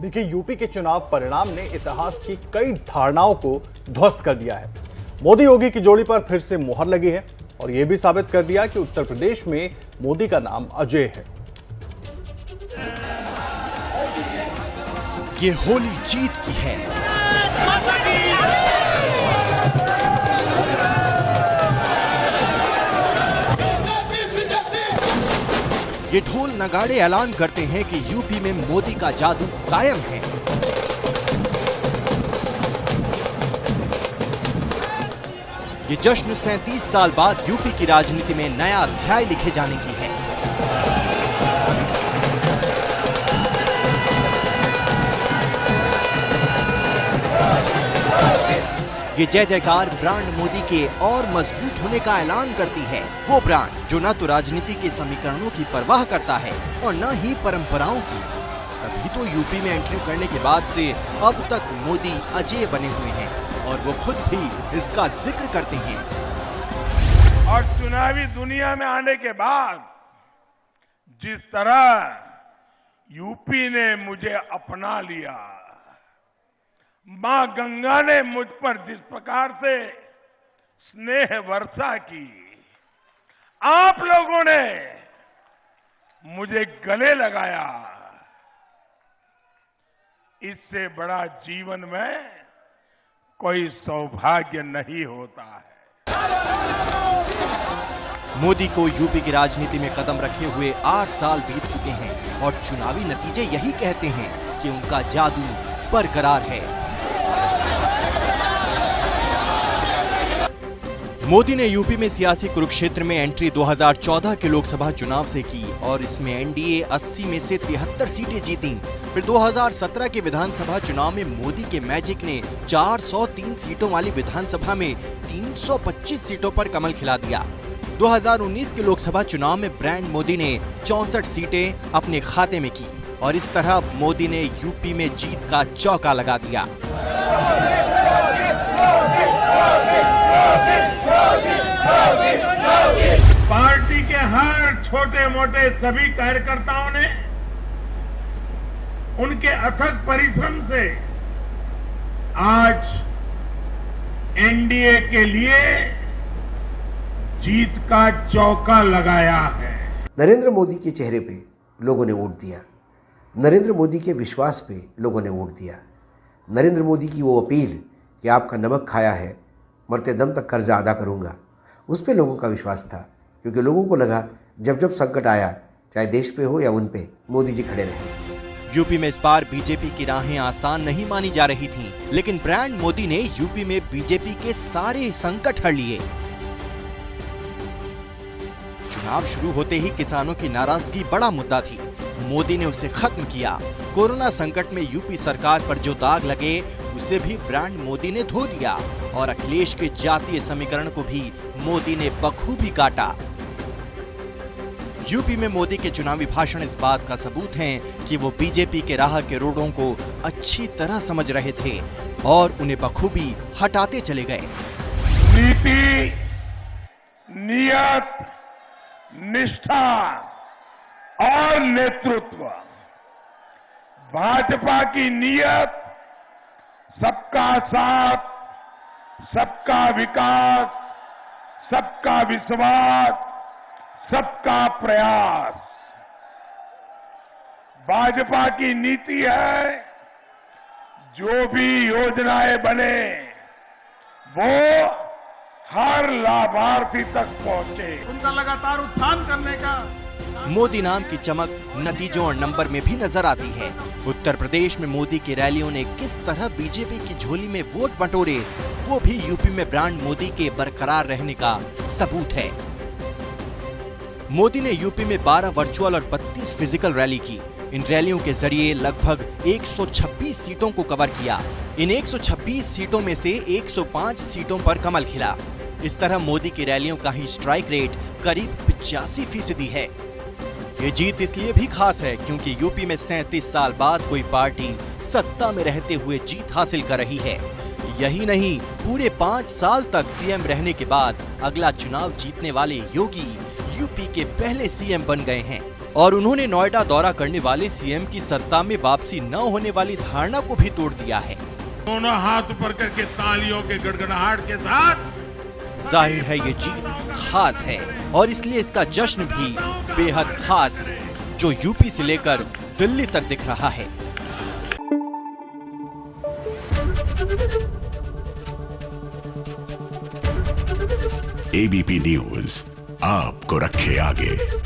देखिए, यूपी के चुनाव परिणाम ने इतिहास की कई धारणाओं को ध्वस्त कर दिया है। मोदी योगी की जोड़ी पर फिर से मुहर लगी है और यह भी साबित कर दिया कि उत्तर प्रदेश में मोदी का नाम अजय है। ये होली जीत की है। ये ढोल नगाड़े ऐलान करते हैं कि यूपी में मोदी का जादू कायम है। ये जश्न 37 साल बाद यूपी की राजनीति में नया अध्याय लिखे जाने की है। ये जय जयकार ब्रांड मोदी के और मजबूत होने का ऐलान करती है। वो ब्रांड जो न तो राजनीति के समीकरणों की परवाह करता है और न ही परंपराओं की। तभी तो यूपी में एंट्री करने के बाद से अब तक मोदी अजय बने हुए हैं और वो खुद भी इसका जिक्र करते हैं। और चुनावी दुनिया में आने के बाद जिस तरह यूपी ने मुझे अपना लिया, मां गंगा ने मुझ पर जिस प्रकार से स्नेह वर्षा की, आप लोगों ने मुझे गले लगाया, इससे बड़ा जीवन में कोई सौभाग्य नहीं होता है। मोदी को यूपी की राजनीति में कदम रखे हुए 8 साल बीत चुके हैं और चुनावी नतीजे यही कहते हैं कि उनका जादू बरकरार है। मोदी ने यूपी में सियासी कुरुक्षेत्र में एंट्री 2014 के लोकसभा चुनाव से की और इसमें एनडीए 80 में से 73 सीटें जीतीं। फिर 2017 के विधानसभा चुनाव में मोदी के मैजिक ने 403 सीटों वाली विधानसभा में 325 सीटों पर कमल खिला दिया। 2019 के लोकसभा चुनाव में ब्रांड मोदी ने 64 सीटें अपने खाते में की और इस तरह मोदी ने यूपी में जीत का चौका लगा दिया। पार्टी के हर छोटे मोटे सभी कार्यकर्ताओं ने उनके अथक परिश्रम से आज एनडीए के लिए जीत का चौका लगाया है। नरेंद्र मोदी के चेहरे पे लोगों ने वोट दिया, नरेंद्र मोदी के विश्वास पे लोगों ने वोट दिया, नरेंद्र मोदी की वो अपील कि आपका नमक खाया है, मरते दम तक कर्जा अदा करूंगा, उस पे लोगों का विश्वास था। क्योंकि लोगों को लगा जब जब संकट आया, चाहे देश पे हो या उन पे, मोदी जी खड़े रहे। यूपी में इस बार बीजेपी की राहें आसान नहीं मानी जा रही थीं, लेकिन ब्रांड मोदी ने यूपी में बीजेपी के सारे संकट हर लिए। चुनाव शुरू होते ही किसानों की नाराजगी बड़ा मुद्दा थी। मोदी ने उसे खत्म किया। कोरोना संकट में यूपी सरकार पर जो दाग लगे उसे भी ब्रांड मोदी ने धो दिया और अखिलेश के जातीय समीकरण को भी मोदी ने बखूबी काटा। यूपी में मोदी के चुनावी भाषण इस बात का सबूत हैं कि वो बीजेपी के राह के रोड़ों को अच्छी तरह समझ रहे थे और उन्हें बखूबी हटाते चले गए। नीति, नियत, निष्ठा और नेतृत्व। भाजपा की नियत सबका साथ, सबका विकास, सबका विश्वास, सबका प्रयास। भाजपा की नीति है जो भी योजनाएं बने वो हर लाभार्थी तक पहुंचे, उनका लगातार उत्थान करने का। मोदी नाम की चमक नतीजों और नंबर में भी नजर आती है। उत्तर प्रदेश में मोदी की रैलियों ने किस तरह बीजेपी की झोली में वोट बटोरे, वो भी यूपी में ब्रांड मोदी के बरकरार रहने का सबूत है। मोदी ने यूपी में 12 वर्चुअल और 32 फिजिकल रैली की। इन रैलियों के जरिए लगभग 126 सीटों को कवर किया। इन 126 सीटों में से 105 सीटों पर कमल खिला। इस तरह मोदी की रैलियों का ही स्ट्राइक रेट करीब 85% है। ये जीत इसलिए भी खास है क्योंकि यूपी में 37 साल बाद कोई पार्टी सत्ता में रहते हुए जीत हासिल कर रही है। यही नहीं, पूरे 5 साल तक सीएम रहने के बाद अगला चुनाव जीतने वाले योगी यूपी के पहले सीएम बन गए हैं। और उन्होंने नोएडा दौरा करने वाले सीएम की सत्ता में वापसी न होने वाली धारणा को भी तोड़ दिया है। दोनों हाथ ऊपर करके तालियों के गड़गड़ाहट के साथ जाहिर है ये जीत खास है और इसलिए इसका जश्न भी बेहद खास, जो यूपी से लेकर दिल्ली तक दिख रहा है। एबीपी न्यूज आपको रखे आगे।